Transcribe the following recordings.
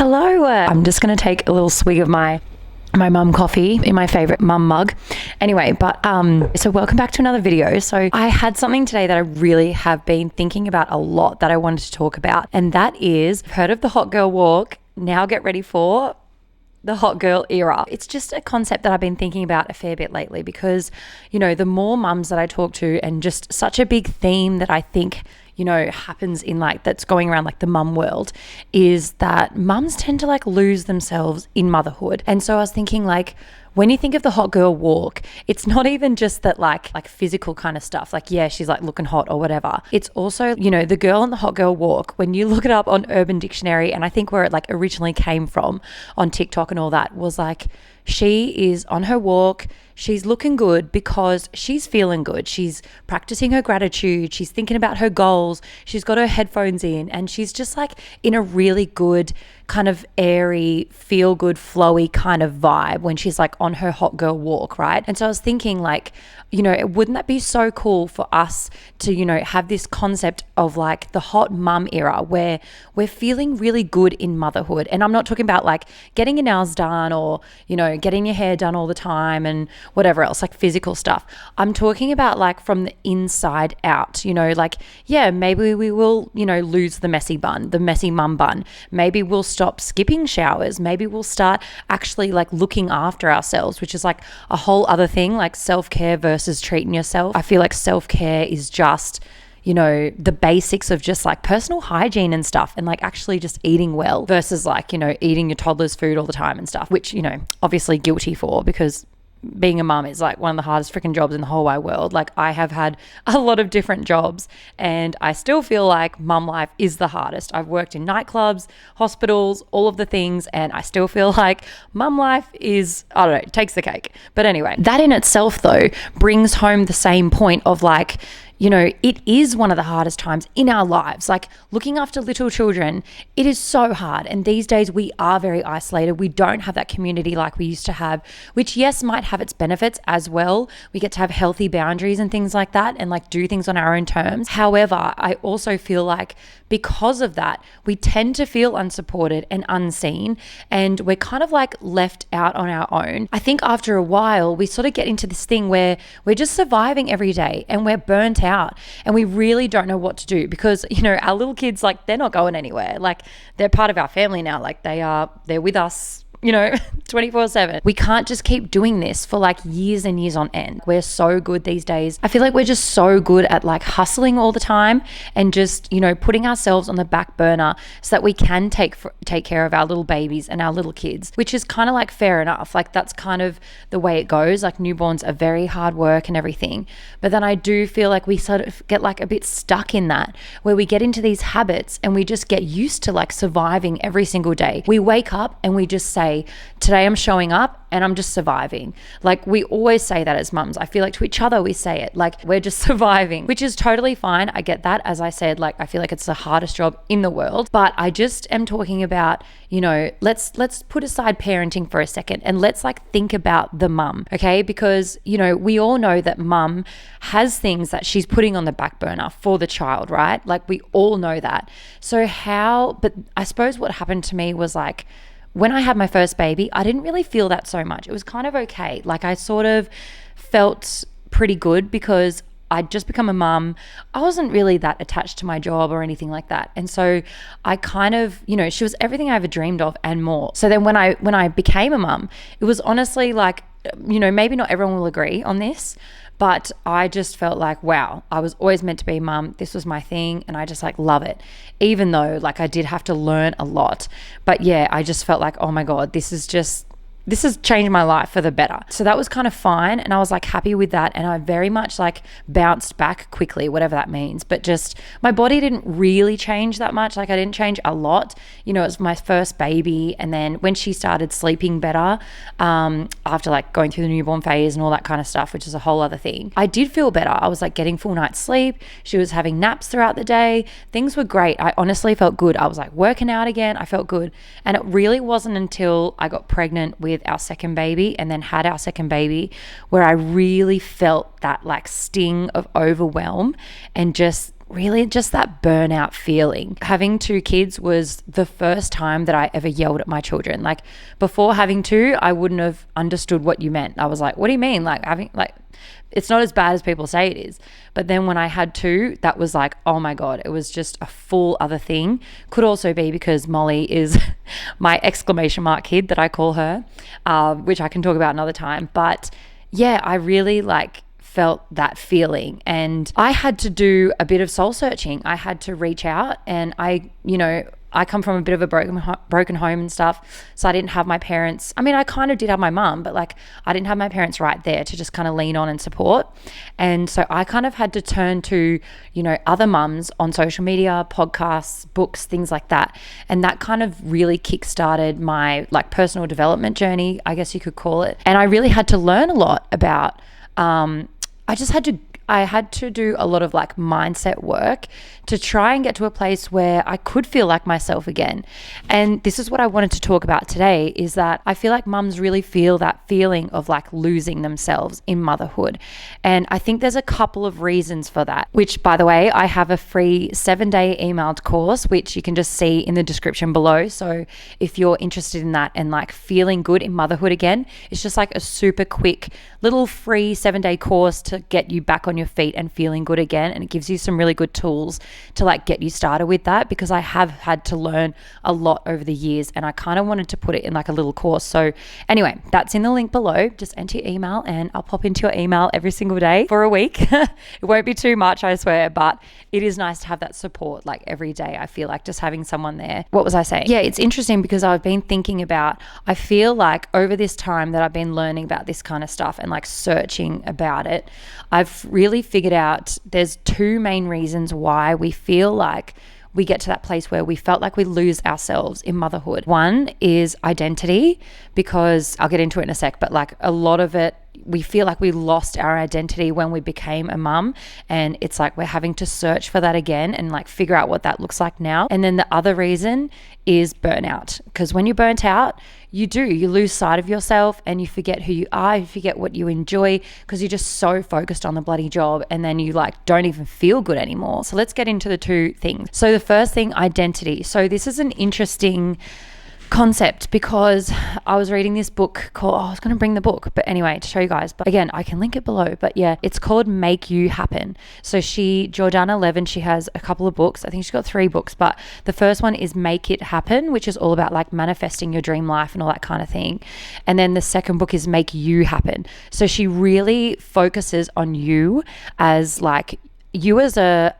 Hello. I'm just going to take a little swig of my mum coffee in my favorite mum mug. Anyway, so welcome back to another video. So I had something today that I really have been thinking about a lot that I wanted to talk about. And that is, I've heard of the hot girl walk. Now get ready for the hot girl era. It's just a concept that I've been thinking about a fair bit lately because, the more mums that I talk to, and just such a big theme that I think happens in that's going around the mum world, is that mums tend to lose themselves in motherhood. And so I was thinking when you think of the hot girl walk, it's not even just that like physical kind of stuff. She's looking hot or whatever. It's also, the girl on the hot girl walk, when you look it up on Urban Dictionary, and I think where it originally came from on TikTok and all that, was she is on her walk. She's looking good because she's feeling good. She's practicing her gratitude. She's thinking about her goals. She's got her headphones in and she's just in a really good kind of airy, feel good, flowy kind of vibe when she's on her hot girl walk, right? And so I was thinking wouldn't that be so cool for us to, have this concept of the hot mum era where we're feeling really good in motherhood. And I'm not talking about getting your nails done or, getting your hair done all the time and whatever else, physical stuff. I'm talking about from the inside out, maybe we will, lose the messy mum bun. Maybe we'll stop skipping showers. Maybe we'll start actually looking after ourselves, which is a whole other thing, self-care versus treating yourself. I feel self-care is just the basics of just personal hygiene and stuff, and actually just eating well versus eating your toddler's food all the time and stuff, which, obviously guilty for, because being a mum is one of the hardest freaking jobs in the whole wide world. I have had a lot of different jobs and I still feel mum life is the hardest. I've worked in nightclubs, hospitals, all of the things, and I still feel mum life is, I don't know, takes the cake. But anyway, that in itself though brings home the same point of it is one of the hardest times in our lives. Looking after little children, it is so hard. And these days we are very isolated. We don't have that community like we used to have, which yes, might have its benefits as well. We get to have healthy boundaries and things like that and do things on our own terms. However, I also feel because of that, we tend to feel unsupported and unseen, and we're kind of left out on our own. I think after a while, we sort of get into this thing where we're just surviving every day and we're burnt out and we really don't know what to do because, our little kids, they're not going anywhere. They're part of our family now. They're with us, 24/7. We can't just keep doing this for years and years on end. We're so good these days. I feel we're just so good at hustling all the time and just, putting ourselves on the back burner so that we can take care of our little babies and our little kids, which is kind of fair enough. That's kind of the way it goes. Newborns are very hard work and everything. But then I do feel we sort of get a bit stuck in that, where we get into these habits and we just get used to surviving every single day. We wake up and we just say, today I'm showing up and I'm just surviving. We always say that as mums. I feel to each other we say it, we're just surviving, which is totally fine. I get that. As I said, I feel it's the hardest job in the world, but I just am talking about, let's put aside parenting for a second and let's think about the mum, okay? Because, we all know that mum has things that she's putting on the back burner for the child, right? We all know that. So but I suppose what happened to me was when I had my first baby, I didn't really feel that so much. It was kind of okay. I sort of felt pretty good because I'd just become a mum. I wasn't really that attached to my job or anything like that. And so I kind of, she was everything I ever dreamed of and more. So then when I became a mum, it was honestly maybe not everyone will agree on this, but I just felt wow, I was always meant to be a mum. This was my thing and I just love it. Even though I did have to learn a lot. But yeah, I just felt oh my God, this has changed my life for the better. So that was kind of fine. And I was happy with that. And I very much bounced back quickly, whatever that means. But just my body didn't really change that much. I didn't change a lot. It was my first baby. And then when she started sleeping better, after going through the newborn phase and all that kind of stuff, which is a whole other thing, I did feel better. I was getting full night's sleep. She was having naps throughout the day. Things were great. I honestly felt good. I was working out again. I felt good. And it really wasn't until I got pregnant with our second baby and then had our second baby where I really felt that sting of overwhelm and just really just that burnout feeling. Having 2 kids was the first time that I ever yelled at my children. Like before having 2, I wouldn't have understood what you meant. I was like, what do you mean? Like having like, it's not as bad as people say it is. But then when I had 2, that was like, oh my God, it was just a full other thing. Could also be because Molly is my exclamation mark kid that I call her, which I can talk about another time. But yeah, I really like felt that feeling, and I had to do a bit of soul searching. I had to reach out, and I come from a bit of a broken home and stuff, so I didn't have my parents. I mean, I kind of did have my mum, but like I didn't have my parents right there to just kind of lean on and support. And so I kind of had to turn to, other mums on social media, podcasts, books, things like that. And that kind of really kickstarted my like personal development journey, I guess you could call it. And I really had to learn a lot about I had to do a lot of like mindset work to try and get to a place where I could feel like myself again. And this is what I wanted to talk about today, is that I feel like mums really feel that feeling of like losing themselves in motherhood. And I think there's a couple of reasons for that, which by the way, I have a free 7-day emailed course, which you can just see in the description below. So if you're interested in that and like feeling good in motherhood again, it's just like a super quick little free 7-day course to get you back on your feet and feeling good again. And it gives you some really good tools to like get you started with that, because I have had to learn a lot over the years, and I kind of wanted to put it in like a little course. So anyway, that's in the link below. Just enter your email and I'll pop into your email every single day for a week. It won't be too much, I swear, but it is nice to have that support like every day. I feel like just having someone there. What was I saying? Yeah, it's interesting because I've been thinking about, I feel like over this time that I've been learning about this kind of stuff and like searching about it, I've really figured out there's 2 main reasons why we feel like we get to that place where we felt like we lose ourselves in motherhood. One is identity, because I'll get into it in a sec, but like a lot of it, we feel like we lost our identity when we became a mum, and it's like we're having to search for that again and like figure out what that looks like now. And then the other reason is burnout, because when you're burnt out, you lose sight of yourself and you forget who you are, you forget what you enjoy, because you're just so focused on the bloody job, and then you like don't even feel good anymore. So let's get into the 2 things. So the first thing, identity. So this is an interesting concept, because I was reading this book called, I was going to bring the book, but anyway, to show you guys, but again, I can link it below. But yeah, it's called Make You Happen. So Jordana Levin, she has a couple of books. I think she's got 3 books, but the first one is Make It Happen, which is all about like manifesting your dream life and all that kind of thing. And then the second book is Make You Happen. So she really focuses on you as like, you as a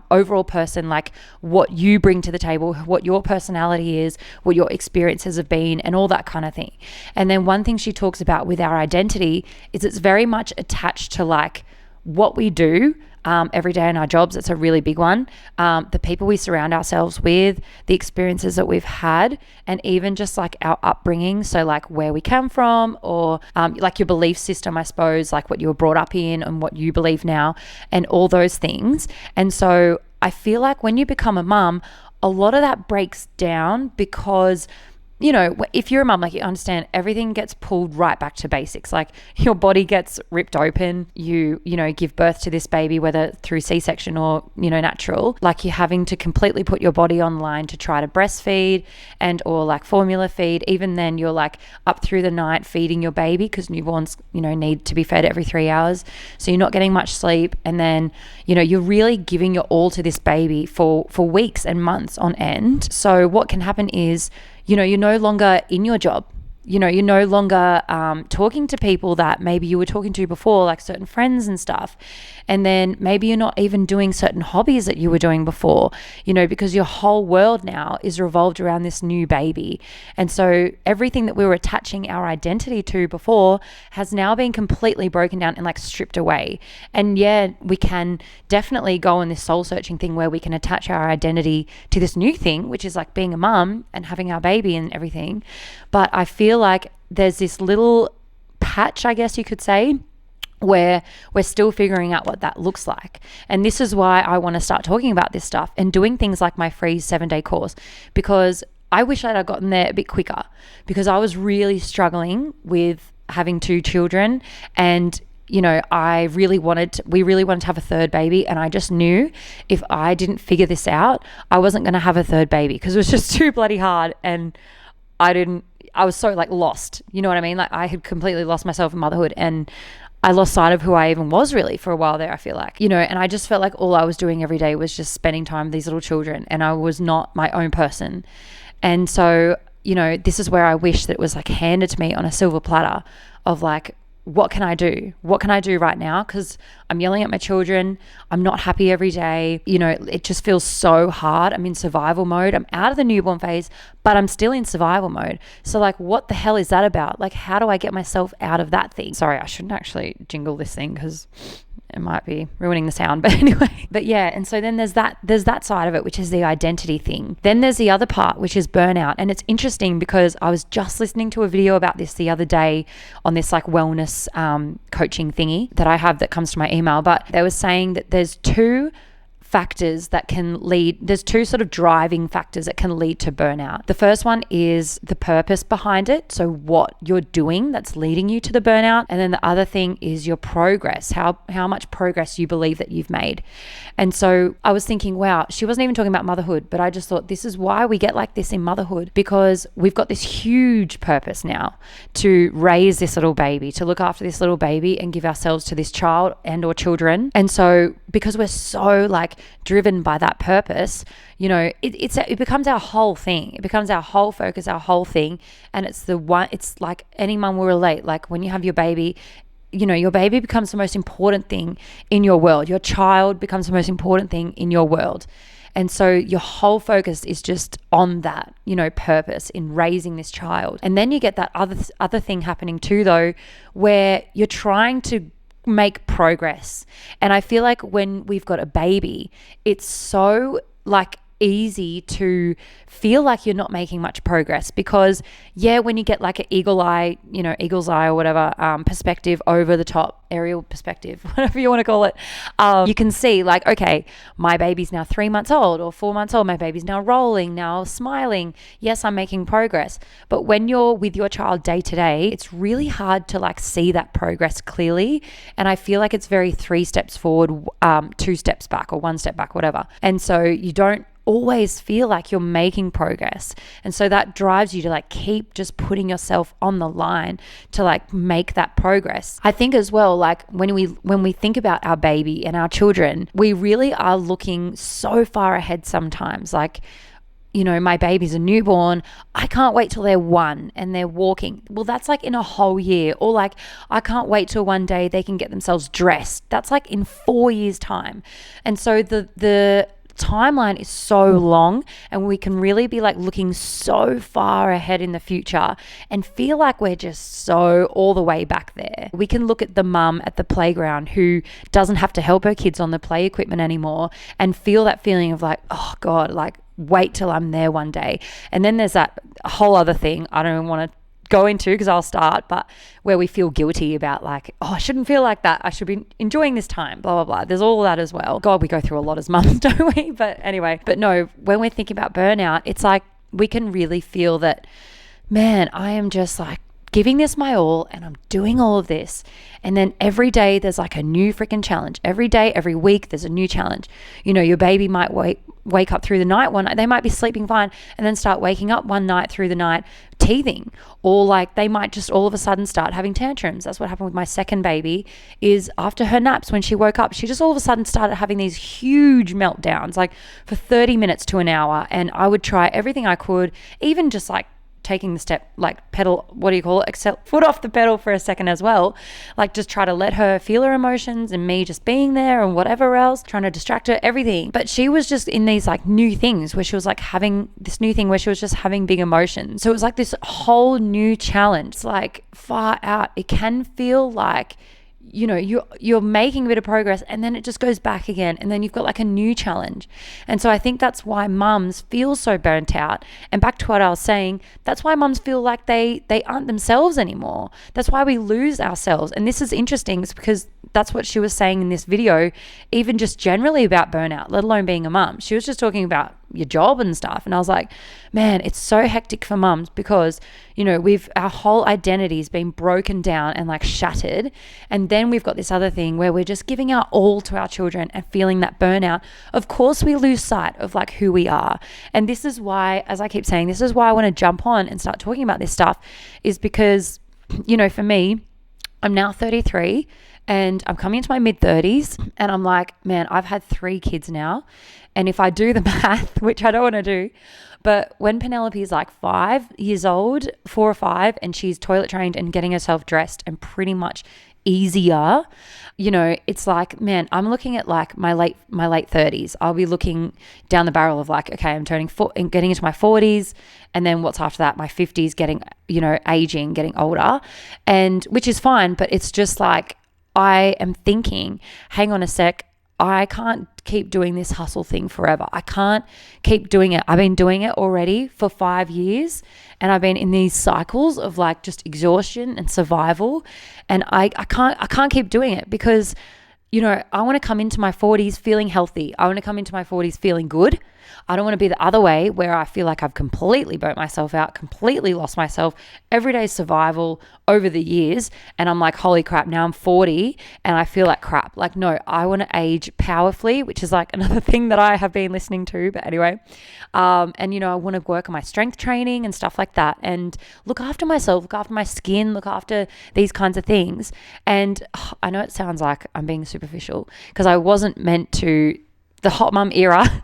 overall person, like what you bring to the table, what your personality is, what your experiences have been, and all that kind of thing. And then one thing she talks about with our identity is it's very much attached to like what we do every day in our jobs. It's a really big one. The people we surround ourselves with, the experiences that we've had, and even just like our upbringing. So like where we come from, or like your belief system, I suppose, like what you were brought up in and what you believe now, and all those things. And so I feel like when you become a mum, a lot of that breaks down, because if you're a mum, like you understand everything gets pulled right back to basics. Like your body gets ripped open, you give birth to this baby, whether through C-section or, natural, like you're having to completely put your body online to try to breastfeed and or like formula feed. Even then you're like up through the night feeding your baby, because newborns, need to be fed every 3 hours. So you're not getting much sleep. And then, you're really giving your all to this baby for weeks and months on end. So what can happen is, you're no longer in your job. You're no longer talking to people that maybe you were talking to before, like certain friends and stuff. And then maybe you're not even doing certain hobbies that you were doing before, because your whole world now is revolved around this new baby. And so everything that we were attaching our identity to before has now been completely broken down and like stripped away. And yeah, we can definitely go on this soul searching thing where we can attach our identity to this new thing, which is like being a mum and having our baby and everything. But I feel like there's this little patch, I guess you could say, where we're still figuring out what that looks like. And this is why I want to start talking about this stuff and doing things like my free 7-day course, because I wish that I'd gotten there a bit quicker, because I was really struggling with having 2 children, and we really wanted to have a third baby, and I just knew if I didn't figure this out, I wasn't going to have a third baby because it was just too bloody hard, and I was so like lost, you know what I mean? Like I had completely lost myself in motherhood, and I lost sight of who I even was really for a while there, I feel like, and I just felt like all I was doing every day was just spending time with these little children, and I was not my own person. And so, this is where I wish that it was like handed to me on a silver platter of like, what can I do? What can I do right now? Because I'm yelling at my children. I'm not happy every day. It just feels so hard. I'm in survival mode. I'm out of the newborn phase, but I'm still in survival mode. So like, what the hell is that about? Like, how do I get myself out of that thing? Sorry, I shouldn't actually jingle this thing because it might be ruining the sound, but anyway. But yeah, and so then there's that side of it, which is the identity thing. Then there's the other part, which is burnout. And it's interesting because I was just listening to a video about this the other day on this like wellness coaching thingy that I have that comes to my email. But they were saying that there's two sort of driving factors that can lead to burnout. The first one is the purpose behind it. So what you're doing that's leading you to the burnout. And then the other thing is your progress, how much progress you believe that you've made. And so I was thinking, wow, she wasn't even talking about motherhood, but I just thought this is why we get like this in motherhood, because we've got this huge purpose now to raise this little baby, to look after this little baby and give ourselves to this child and or children. And so because we're so like driven by that purpose, it becomes our whole thing. It becomes our whole focus, our whole thing. And it's like any mum will relate. Like when you have your baby, your baby becomes the most important thing in your world. Your child becomes the most important thing in your world. And so your whole focus is just on that, purpose in raising this child. And then you get that other thing happening too, though, where you're trying to make progress. And I feel like when we've got a baby, it's so like easy to feel like you're not making much progress, because when you get like an eagle's eye or whatever perspective, over the top aerial perspective, whatever you want to call it, you can see like, okay, my baby's now 3 months old or 4 months old, my baby's now rolling, now smiling, yes, I'm making progress. But when you're with your child day to day, it's really hard to like see that progress clearly. And I feel like it's very 3 steps forward, 2 steps back, or 1 step back, whatever. And so you don't always feel like you're making progress. And so that drives you to like keep just putting yourself on the line to like make that progress. I think as well, like when we think about our baby and our children, we really are looking so far ahead sometimes. Like, my baby's a newborn. I can't wait till they're 1 and they're walking. Well, that's like in a whole year. Or like, I can't wait till one day they can get themselves dressed. That's like in 4 years' time. And so the timeline is so long, and we can really be like looking so far ahead in the future and feel like we're just so all the way back there. We can look at the mum at the playground who doesn't have to help her kids on the play equipment anymore and feel that feeling of like, oh God, like wait till I'm there one day. And then there's that whole other thing I don't even want to go into because I'll start, but where we feel guilty about like, oh, I shouldn't feel like that. I should be enjoying this time, blah, blah, blah. There's all of that as well. God, we go through a lot as mums, don't we? But anyway, but no, when we're thinking about burnout, it's like we can really feel that, man, I am just like giving this my all and I'm doing all of this. And then every day there's like a new freaking challenge. Every day, every week, there's a new challenge. Your baby might wake up through the night one night. They might be sleeping fine and then start waking up one night through the night teething, or like they might just all of a sudden start having tantrums. That's what happened with my second baby. Is after her naps, when she woke up, she just all of a sudden started having these huge meltdowns, like for 30 minutes to an hour. And I would try everything I could, even just like taking the step, like pedal, foot off the pedal for a second as well, like just try to let her feel her emotions and me just being there and whatever else, trying to distract her, everything. But she was just in these like new things where she was like having this new thing where she was just having big emotions. So it was like this whole new challenge. It's like far out. It can feel like you're making a bit of progress and then it just goes back again, and then you've got like a new challenge. And so I think that's why mums feel so burnt out. And back to what I was saying, that's why mums feel like they aren't themselves anymore. That's why we lose ourselves. And this is interesting because that's what she was saying in this video, even just generally about burnout, let alone being a mum. She was just talking about your job and stuff. And I was like, man, it's so hectic for mums because, our whole identity's been broken down and like shattered. And then we've got this other thing where we're just giving our all to our children and feeling that burnout. Of course, we lose sight of like who we are. And this is why, as I keep saying, this is why I want to jump on and start talking about this stuff, is because, for me, I'm now 33 and I'm coming into my mid-30s and I'm like, man, I've had 3 kids now. And if I do the math, which I don't want to do, but when Penelope is like 4 or 5, and she's toilet trained and getting herself dressed and pretty much easier, it's like, man, I'm looking at like my late 30s. I'll be looking down the barrel of like, okay, I'm getting into my 40s, and then what's after that? My 50s, getting, aging, getting older, and which is fine, but it's just like, I am thinking, hang on a sec, I can't keep doing this hustle thing forever. I can't keep doing it. I've been doing it already for 5 years, and I've been in these cycles of like just exhaustion and survival, and I can't keep doing it because, I want to come into my 40s feeling healthy. I want to come into my 40s feeling good. I don't want to be the other way where I feel like I've completely burnt myself out, completely lost myself, everyday survival over the years. And I'm like, holy crap, now I'm 40 and I feel like crap. Like, no, I want to age powerfully, which is like another thing that I have been listening to. But anyway, I want to work on my strength training and stuff like that and look after myself, look after my skin, look after these kinds of things. And I know it sounds like I'm being superficial because I wasn't meant to. The hot mum era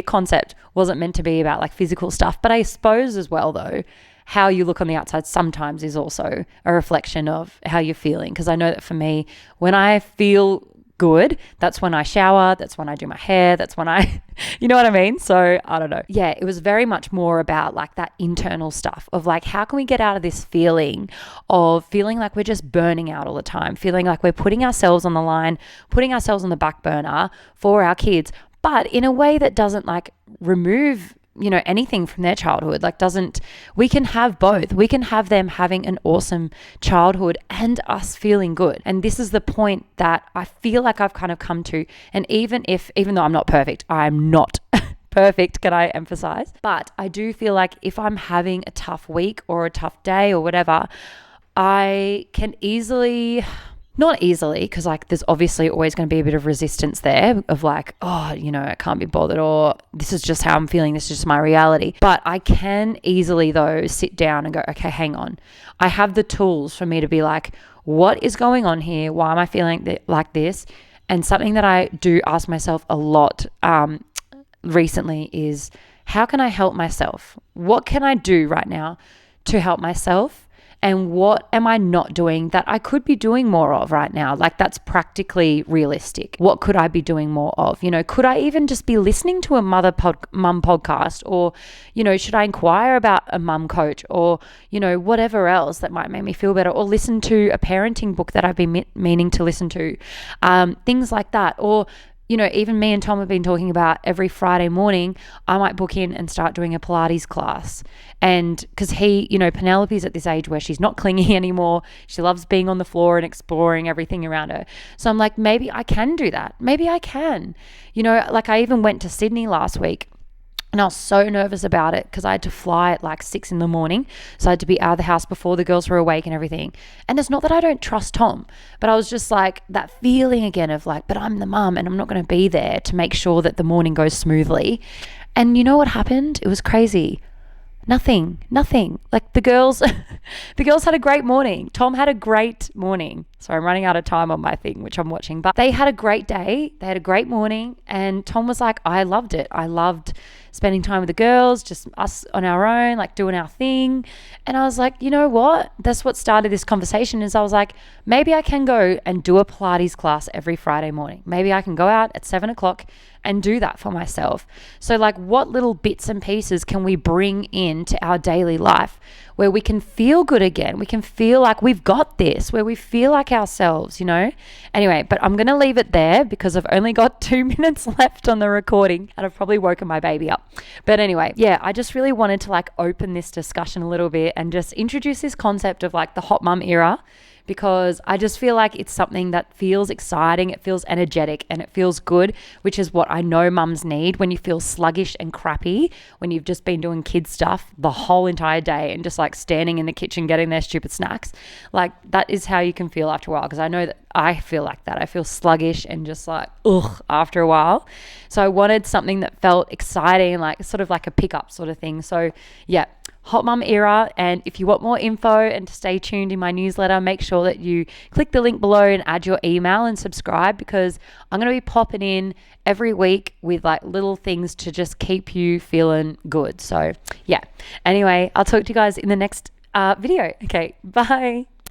concept wasn't meant to be about like physical stuff. But I suppose as well, though, how you look on the outside sometimes is also a reflection of how you're feeling. Because I know that for me, when I feel good, that's when I shower, that's when I do my hair, that's when I, you know what I mean? So I don't know. Yeah, it was very much more about like that internal stuff of like, how can we get out of this feeling of feeling like we're just burning out all the time, feeling like we're putting ourselves on the line, putting ourselves on the back burner for our kids, but in a way that doesn't like remove anything from their childhood. We can have both. We can have them having an awesome childhood and us feeling good. And this is the point that I feel like I've kind of come to. And even though I'm not perfect, I'm not perfect, can I emphasize? But I do feel like if I'm having a tough week or a tough day or whatever, I can not easily, because like there's obviously always going to be a bit of resistance there of like, I can't be bothered, or this is just how I'm feeling, this is just my reality. But I can easily though sit down and go, okay, hang on. I have the tools for me to be like, what is going on here? Why am I feeling like this? And something that I do ask myself a lot recently is, how can I help myself? What can I do right now to help myself? And what am I not doing that I could be doing more of right now? Like that's practically realistic. What could I be doing more of? Could I even just be listening to a mum podcast, or, should I inquire about a mum coach, or, whatever else that might make me feel better, or listen to a parenting book that I've been meaning to listen to, things like that. Or, even me and Tom have been talking about every Friday morning, I might book in and start doing a Pilates class. And because Penelope's at this age where she's not clingy anymore. She loves being on the floor and exploring everything around her. So I'm like, maybe I can do that. Maybe I can. Like I even went to Sydney last week. And I was so nervous about it because I had to fly at like 6 a.m. So I had to be out of the house before the girls were awake and everything. And it's not that I don't trust Tom, but I was just like that feeling again of like, but I'm the mum and I'm not going to be there to make sure that the morning goes smoothly. And you know what happened? It was crazy. Nothing. Like the girls had a great morning. Tom had a great morning. So I'm running out of time on my thing, which I'm watching, but they had a great day. They had a great morning. And Tom was like, I loved it. I loved spending time with the girls, just us on our own, like doing our thing. And I was like, you know what? That's what started this conversation is I was like, maybe I can go and do a Pilates class every Friday morning. Maybe I can go out at 7:00 and do that for myself. So like what little bits and pieces can we bring into our daily life where we can feel good again? We can feel like we've got this, where we feel like ourselves, Anyway, but I'm going to leave it there because I've only got 2 minutes left on the recording and I've probably woken my baby up. But anyway, yeah, I just really wanted to like open this discussion a little bit and just introduce this concept of like the hot mum era, because I just feel like it's something that feels exciting, it feels energetic, and it feels good, which is what I know mums need when you feel sluggish and crappy, when you've just been doing kid stuff the whole entire day and just like standing in the kitchen getting their stupid snacks. Like that is how you can feel after a while, because I know that I feel like that. I feel sluggish and just like ugh after a while. So I wanted something that felt exciting, like sort of like a pickup sort of thing. So yeah, Hot Mum Era. And if you want more info and to stay tuned in my newsletter, make sure that you click the link below and add your email and subscribe, because I'm going to be popping in every week with like little things to just keep you feeling good. So yeah, anyway, I'll talk to you guys in the next video. Okay, bye.